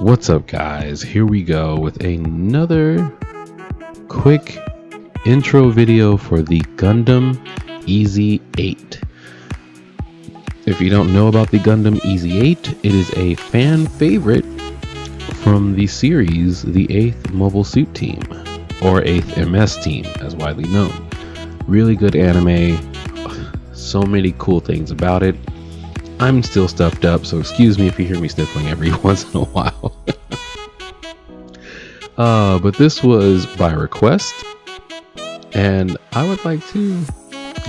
What's up, guys? Here we go with another quick intro video for the Gundam Ez8. If you don't know about the Gundam Ez8, it is a fan favorite from the series, the 8th Mobile Suit Team, or 8th MS Team as widely known. Really good anime, so many cool things about it. I'm still stuffed up, so excuse me if you hear me sniffling every once in a while. But this was by request, and I would like to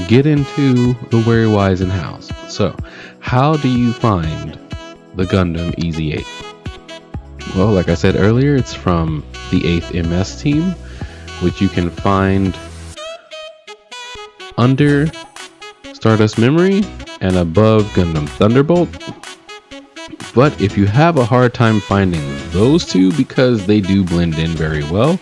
get into the where, whys, and hows. So, how do you find the Gundam Ez8? Well, like I said earlier, it's from the 8th MS Team, which you can find under Stardust Memory and above Gundam Thunderbolt. But if you have a hard time finding those two because they do blend in very well,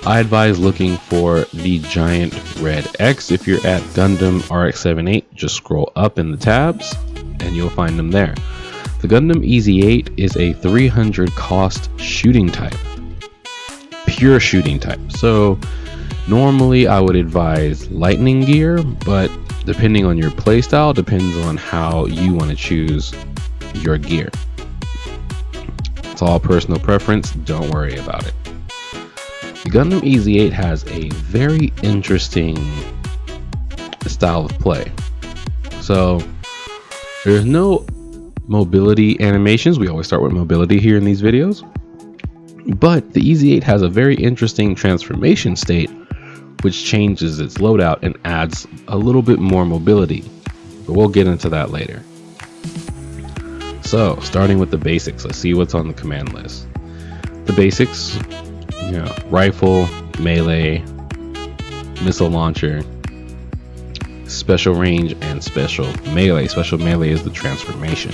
I advise looking for the giant red X. If you're at Gundam RX-78, just scroll up in the tabs and you'll find them there. The Gundam Ez8 is a 300 cost shooting type, pure shooting type. So normally I would advise lightning gear, but depending on your playstyle, depends on how you want to choose your gear. It's all personal preference, don't worry about it. The Gundam Ez8 has a very interesting style of play. So there's no mobility animations. We always start with mobility here in these videos. But the Ez8 has a very interesting transformation state, which changes its loadout and adds a little bit more mobility, but we'll get into that later. So, starting with the basics, let's see what's on the command list. The basics, rifle, melee, missile launcher, special range, and special melee. Special melee is the transformation.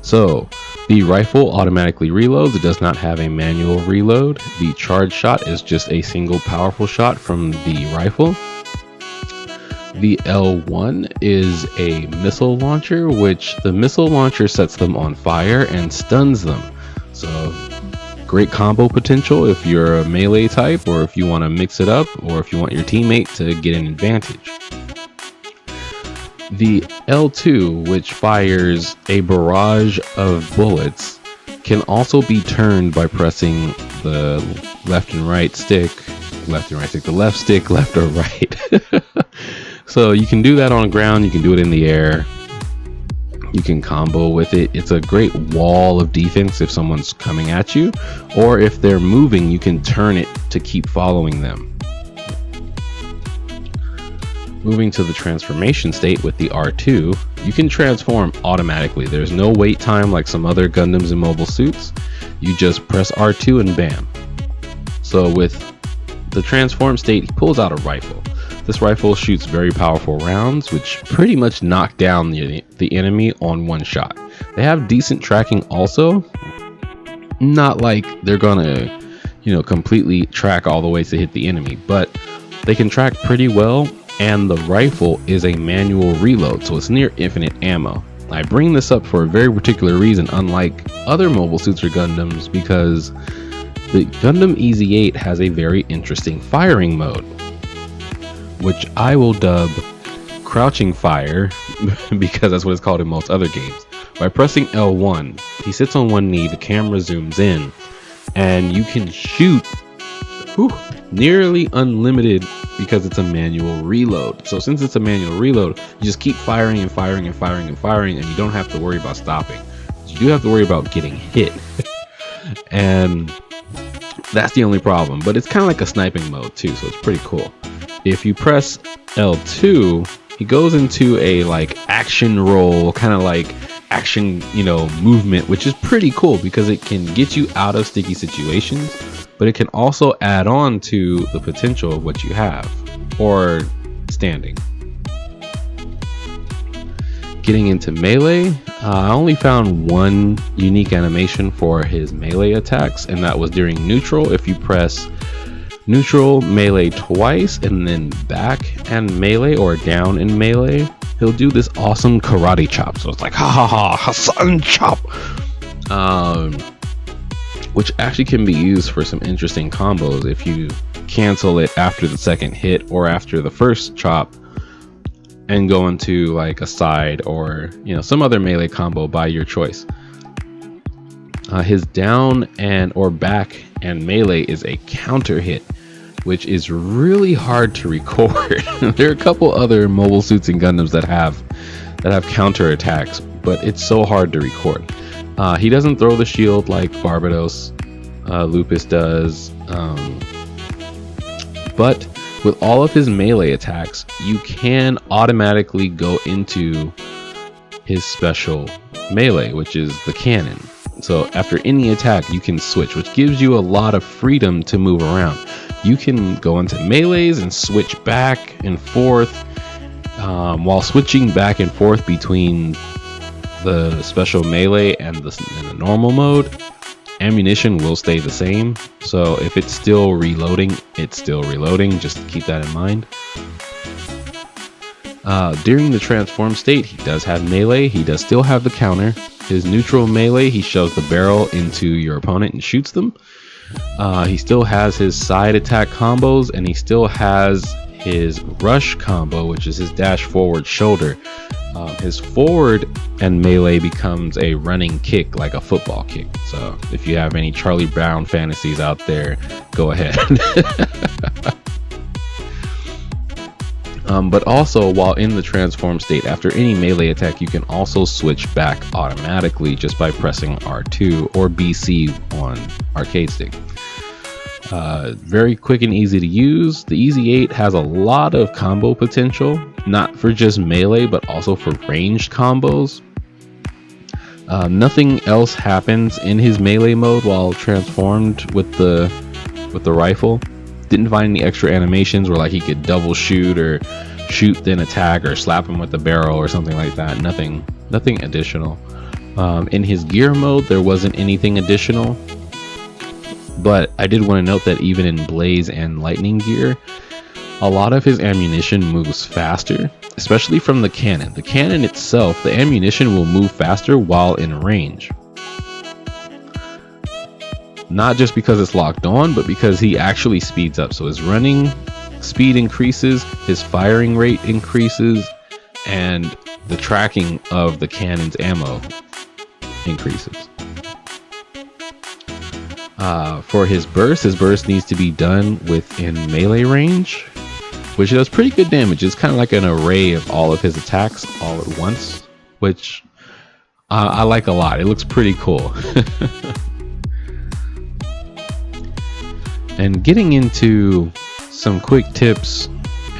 So, the rifle automatically reloads. It does not have a manual reload. The charge shot is just a single powerful shot from the rifle. The L1 is a missile launcher, which the missile launcher sets them on fire and stuns them. So great combo potential if you're a melee type, or if you want to mix it up, or if you want your teammate to get an advantage. The L2, which fires a barrage of bullets, can also be turned by pressing the left and right stick, the left stick, left or right. So you can do that on the ground, you can do it in the air, you can combo with it. It's a great wall of defense if someone's coming at you, or if they're moving, you can turn it to keep following them. Moving to the transformation state with the R2, you can transform automatically. There's no wait time like some other Gundams and mobile suits. You just press R2 and bam. So with the transform state, he pulls out a rifle. This rifle shoots very powerful rounds, which pretty much knock down the enemy on one shot. They have decent tracking also. Not like they're gonna, completely track all the way to hit the enemy, but they can track pretty well. And the rifle is a manual reload, so it's near infinite ammo. I bring this up for a very particular reason, unlike other mobile suits or Gundams, because the Gundam Ez8 has a very interesting firing mode, which I will dub crouching fire, because that's what it's called in most other games. By pressing L1, he sits on one knee, the camera zooms in, and you can shoot nearly unlimited, because it's a manual reload. So since it's a manual reload, you just keep firing and firing and firing and firing, and you don't have to worry about stopping. You do have to worry about getting hit. And that's the only problem, but it's kind of like a sniping mode too, so it's pretty cool. If you press L2, he goes into a action roll, kind of like action, movement, which is pretty cool because it can get you out of sticky situations, but it can also add on to the potential of what you have, or standing. Getting into melee, I only found one unique animation for his melee attacks, and that was during neutral. If you press neutral, melee twice, and then back and melee, or down in melee, he'll do this awesome karate chop. So it's like, ha ha ha, Hassan chop. which actually can be used for some interesting combos if you cancel it after the second hit or after the first chop and go into like a side or, you know, some other melee combo by your choice. His down and or back and melee is a counter hit, which is really hard to record. There are a couple other mobile suits and Gundams that have counter attacks, but it's so hard to record. He doesn't throw the shield like Barbados Lupus does, but with all of his melee attacks, you can automatically go into his special melee, which is the cannon. So after any attack, you can switch, which gives you a lot of freedom to move around. You can go into melees and switch back and forth. While switching back and forth between the special melee and the normal mode, ammunition will stay the same. So if it's still reloading, it's still reloading. Just keep that in mind. During the transform state, he does have melee. He does still have the counter. His neutral melee, he shoves the barrel into your opponent and shoots them. He still has his side attack combos, and he still has his rush combo, which is his dash forward shoulder. His forward and melee becomes a running kick, like a football kick. So if you have any Charlie Brown fantasies out there, go ahead. But also, while in the transform state, after any melee attack, you can also switch back automatically just by pressing R2 or BC on arcade stick. Very quick and easy to use. The Ez8 has a lot of combo potential, not for just melee, but also for ranged combos. Nothing else happens in his melee mode while transformed with the rifle. Didn't find any extra animations where like he could double shoot or shoot then attack or slap him with the barrel or something like that. Nothing additional. In his gear mode, there wasn't anything additional. But I did want to note that even in Blaze and Lightning gear, a lot of his ammunition moves faster, especially from the cannon. The cannon itself, the ammunition will move faster while in range. Not just because it's locked on, but because he actually speeds up. So his running speed increases, his firing rate increases, and the tracking of the cannon's ammo increases. For his burst needs to be done within melee range, which does pretty good damage. It's kind of like an array of all of his attacks all at once, which I like a lot. It looks pretty cool. And getting into some quick tips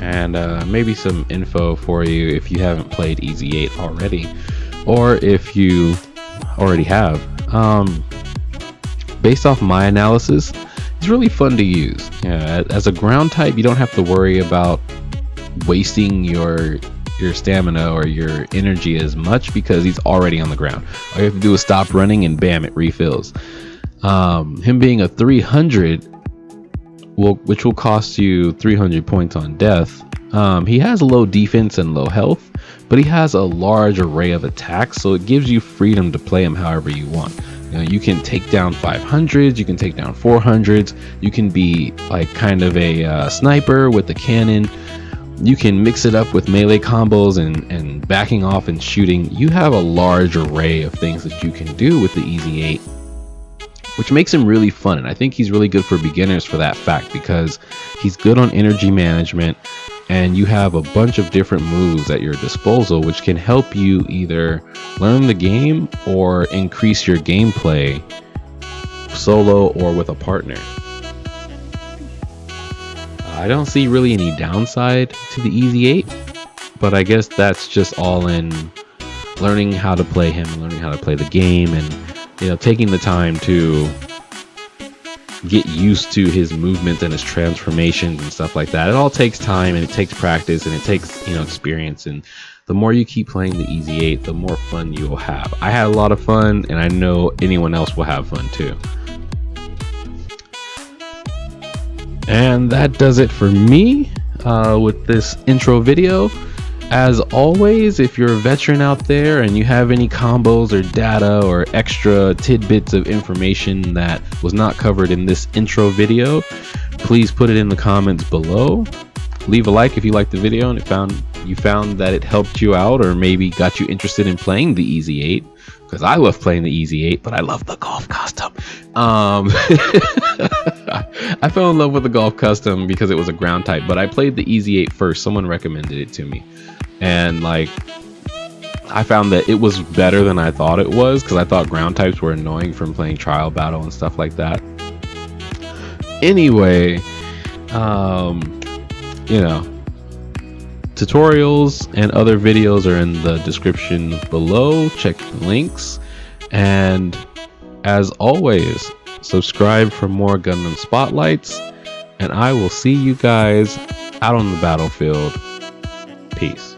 and maybe some info for you if you haven't played Ez8 already, or if you already have. Based off my analysis, it's really fun to use. As a ground type, you don't have to worry about wasting your stamina or your energy as much because he's already on the ground. All you have to do is stop running and bam, it refills. Him being a 300, which will cost you 300 points on death. He has low defense and low health, but he has a large array of attacks, so it gives you freedom to play him however you want. You can take down 500s, you can take down 400s, you can be like kind of a sniper with the cannon, you can mix it up with melee combos and backing off and shooting. You have a large array of things that you can do with the Ez8, which makes him really fun. And I think he's really good for beginners for that fact, because he's good on energy management, and you have a bunch of different moves at your disposal which can help you either learn the game or increase your gameplay solo or with a partner. I don't see really any downside to the Ez8, but I guess that's just all in learning how to play him and learning how to play the game, and taking the time to get used to his movements and his transformations and stuff like that. It all takes time, and it takes practice, and it takes experience, and the more you keep playing the Ez8, the more fun you will have. I had a lot of fun, and I know anyone else will have fun too. And that does it for me with this intro video. As always, if you're a veteran out there and you have any combos or data or extra tidbits of information that was not covered in this intro video, please put it in the comments below. Leave a like if you liked the video and you found that it helped you out or maybe got you interested in playing the Ez8, because I love playing the Ez8, but I love the golf custom. I fell in love with the golf custom because it was a ground type, but I played the Ez8 first. Someone recommended it to me, and like I found that it was better than I thought it was, because I thought ground types were annoying from playing trial battle and stuff like that. Anyway, you know, tutorials and other videos are in the description below. Check the links, and as always, subscribe for more Gundam spotlights, and I will see you guys out on the battlefield. Peace.